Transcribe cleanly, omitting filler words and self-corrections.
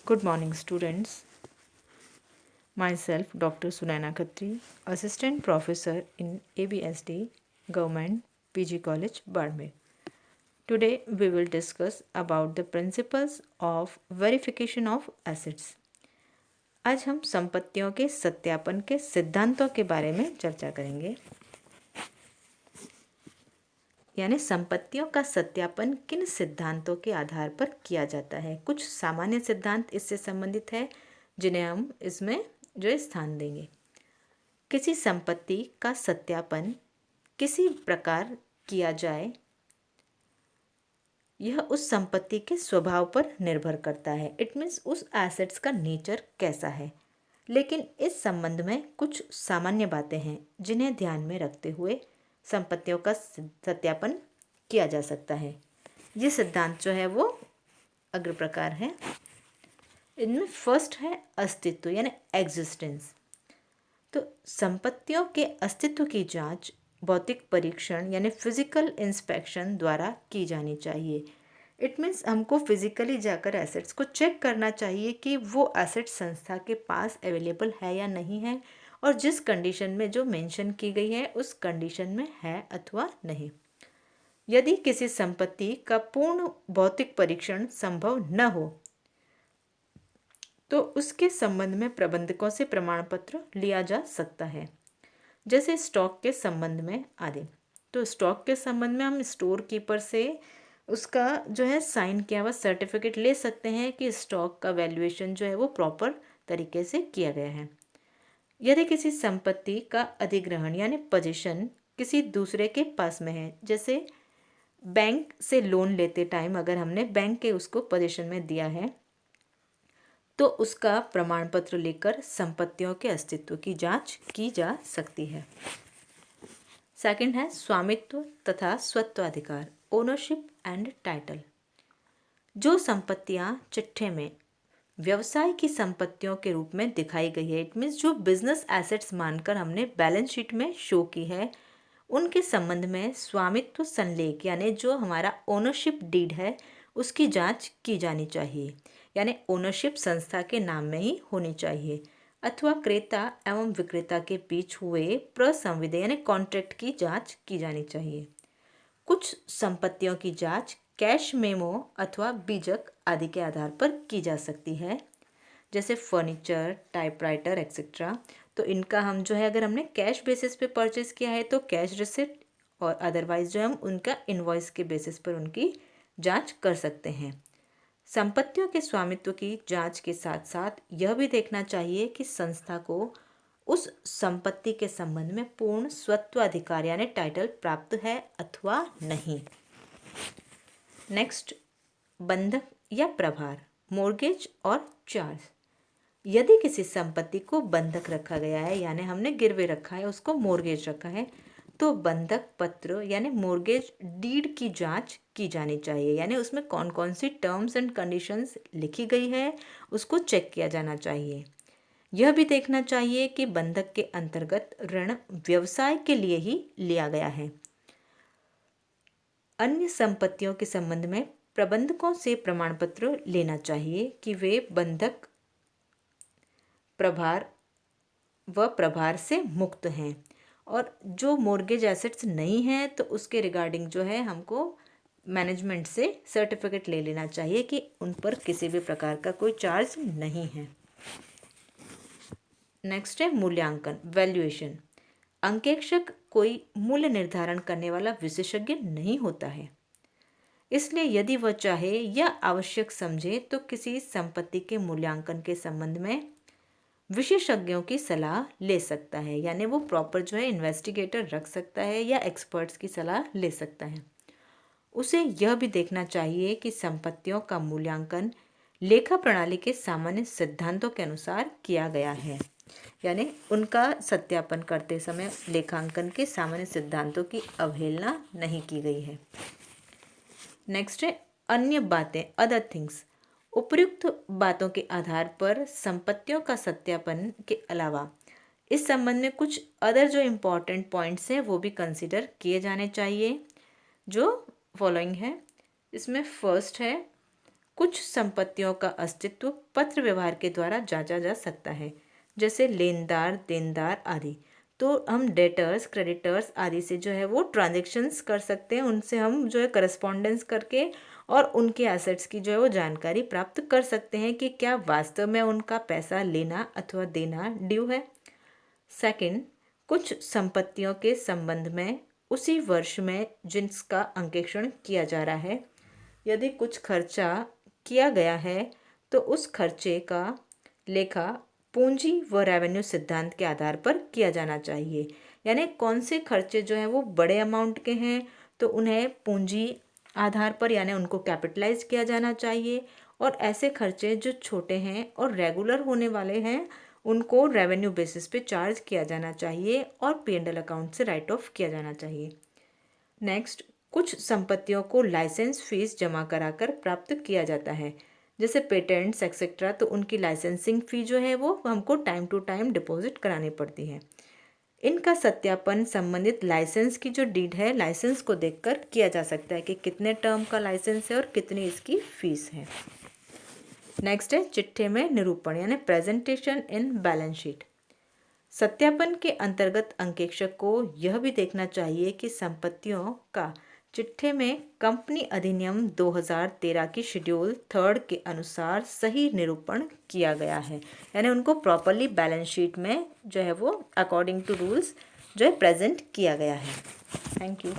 Good morning, students. Myself, Dr. Sunaina Khatri, Assistant Professor in ABSD, Government PG College, Barmer. Today, we will discuss about the principles of verification of assets. आज हम संपत्तियों के सत्यापन के सिद्धांतों के बारे में चर्चा करेंगे। यानी संपत्तियों का सत्यापन किन सिद्धांतों के आधार पर किया जाता है। कुछ सामान्य सिद्धांत इससे संबंधित है जिन्हें हम इसमें जो स्थान देंगे। किसी संपत्ति का सत्यापन किसी प्रकार किया जाए, यह उस संपत्ति के स्वभाव पर निर्भर करता है। इट मीन्स उस एसेट्स का नेचर कैसा है। लेकिन इस संबंध में कुछ सामान्य बातें हैं जिन्हें ध्यान में रखते हुए संपत्तियों का सत्यापन किया जा सकता है। ये सिद्धांत जो है वो अग्र प्रकार है। इनमें फर्स्ट है अस्तित्व यानी एग्जिस्टेंस। तो संपत्तियों के अस्तित्व की जांच भौतिक परीक्षण यानी फिजिकल इंस्पेक्शन द्वारा की जानी चाहिए। इट मीन्स हमको फिजिकली जाकर एसेट्स को चेक करना चाहिए कि वो एसेट संस्था के पास अवेलेबल है या नहीं है, और जिस कंडीशन में जो मेंशन की गई है उस कंडीशन में है अथवा नहीं। यदि किसी संपत्ति का पूर्ण भौतिक परीक्षण संभव न हो तो उसके संबंध में प्रबंधकों से प्रमाण पत्र लिया जा सकता है, जैसे स्टॉक के संबंध में आदि। तो स्टॉक के संबंध में हम स्टोर कीपर से उसका जो है साइन किया हुआ सर्टिफिकेट ले सकते हैं कि स्टॉक का वैल्यूएशन जो है वो प्रॉपर तरीके से किया गया है। यदि किसी संपत्ति का अधिग्रहण यानी पोजीशन किसी दूसरे के पास में है, जैसे बैंक से लोन लेते टाइम अगर हमने बैंक के उसको पोजीशन में दिया है तो उसका प्रमाण पत्र लेकर संपत्तियों के अस्तित्व की जांच की जा सकती है। सेकंड है स्वामित्व तथा स्वत्वाधिकार, ओनरशिप एंड टाइटल। जो संपत्तियां चिट्ठे में व्यवसाय की संपत्तियों के रूप में दिखाई गई है, इट मीन्स जो बिजनेस एसेट्स मानकर हमने बैलेंस शीट में शो की है, उनके संबंध में स्वामित्व संलेख यानी जो हमारा ओनरशिप डीड है उसकी जांच की जानी चाहिए। यानी ओनरशिप संस्था के नाम में ही होनी चाहिए, अथवा क्रेता एवं विक्रेता के बीच हुए प्रसंविदा यानी कॉन्ट्रैक्ट की जांच की जानी चाहिए। कुछ संपत्तियों की जांच कैश मेमो अथवा बीजक आदि के आधार पर की जा सकती है, जैसे फर्नीचर, टाइपराइटर एक्सेट्रा। तो इनका हम जो है अगर हमने कैश बेसिस पे परचेज किया है तो कैश रिसिप्ट, और अदरवाइज जो हम उनका इनवॉइस के बेसिस पर उनकी जांच कर सकते हैं। संपत्तियों के स्वामित्व की जांच के साथ साथ यह भी देखना चाहिए कि संस्था को उस संपत्ति के संबंध में पूर्ण स्वत्वाधिकार यानी टाइटल प्राप्त है अथवा नहीं। नेक्स्ट, बंधक या प्रभार, मोर्गेज और चार्ज। यदि किसी संपत्ति को बंधक रखा गया है यानी हमने गिरवे रखा है, उसको मोर्गेज रखा है, तो बंधक पत्र यानी मोर्गेज डीड की जांच की जानी चाहिए। यानी उसमें कौन कौन सी टर्म्स एंड कंडीशंस लिखी गई है उसको चेक किया जाना चाहिए। यह भी देखना चाहिए कि बंधक के अंतर्गत ऋण व्यवसाय के लिए ही लिया गया है। अन्य संपत्तियों के संबंध में प्रबंधकों से प्रमाण पत्र लेना चाहिए कि वे बंधक प्रभार व प्रभार से मुक्त हैं, और जो मोर्गेज एसेट्स नहीं हैं तो उसके रिगार्डिंग जो है हमको मैनेजमेंट से सर्टिफिकेट ले लेना चाहिए कि उन पर किसी भी प्रकार का कोई चार्ज नहीं है। नेक्स्ट है मूल्यांकन, वैल्यूएशन। अंकेक्षक कोई मूल्य निर्धारण करने वाला विशेषज्ञ नहीं होता है, इसलिए यदि वह चाहे या आवश्यक समझे तो किसी संपत्ति के मूल्यांकन के संबंध में विशेषज्ञों की सलाह ले सकता है। यानी वो प्रॉपर जो है इन्वेस्टिगेटर रख सकता है या एक्सपर्ट्स की सलाह ले सकता है। उसे यह भी देखना चाहिए कि संपत्तियों का मूल्यांकन लेखा प्रणाली के सामान्य सिद्धांतों के अनुसार किया गया है। यानी उनका सत्यापन करते समय लेखांकन के सामान्य सिद्धांतों की अवहेलना नहीं की गई है। नेक्स्ट है अन्य बातें, अदर थिंग्स। उपयुक्त बातों के आधार पर संपत्तियों का सत्यापन के अलावा इस संबंध में कुछ अदर जो इम्पोर्टेंट पॉइंट्स हैं वो भी कंसिडर किए जाने चाहिए, जो फॉलोइंग है। इसमें फर्स्ट है कुछ संपत्तियों का अस्तित्व पत्र व्यवहार के द्वारा जांचा जा सकता है, जैसे लेनदार, देनदार आदि। तो हम डेटर्स, क्रेडिटर्स आदि से जो है वो ट्रांजेक्शन्स कर सकते हैं, उनसे हम जो है करस्पॉन्डेंस करके और उनके एसेट्स की जो है वो जानकारी प्राप्त कर सकते हैं कि क्या वास्तव में उनका पैसा लेना अथवा देना ड्यू है। सेकंड, कुछ संपत्तियों के संबंध में उसी वर्ष में जिसका अंकेक्षण किया जा रहा है, यदि कुछ खर्चा किया गया है तो उस खर्चे का लेखा पूंजी व रेवेन्यू सिद्धांत के आधार पर किया जाना चाहिए। यानी कौन से खर्चे जो हैं वो बड़े अमाउंट के हैं तो उन्हें पूंजी आधार पर यानी उनको कैपिटलाइज किया जाना चाहिए, और ऐसे खर्चे जो छोटे हैं और रेगुलर होने वाले हैं उनको रेवेन्यू बेसिस पे चार्ज किया जाना चाहिए और P&L अकाउंट से राइट ऑफ किया जाना चाहिए। नेक्स्ट, कुछ संपत्तियों को लाइसेंस फीस जमा कराकर प्राप्त किया जाता है, जैसे पेटेंट्स एक्सेट्रा, तो उनकी लाइसेंसिंग फ़ी जो है वो हमको टाइम टू टाइम डिपॉजिट करानी पड़ती है। इनका सत्यापन संबंधित लाइसेंस की जो डीड है, लाइसेंस को देखकर किया जा सकता है कि कितने टर्म का लाइसेंस है और कितनी इसकी फीस है। नेक्स्ट है चिट्ठे में निरूपण यानी प्रेजेंटेशन इन बैलेंस शीट। सत्यापन के अंतर्गत अंकेक्षक को यह भी देखना चाहिए कि संपत्तियों का चिट्ठे में कंपनी अधिनियम 2013 की शेड्यूल 3 के अनुसार सही निरूपण किया गया है, यानी उनको प्रॉपरली बैलेंस शीट में जो है वो अकॉर्डिंग टू रूल्स जो है प्रेजेंट किया गया है। Thank you.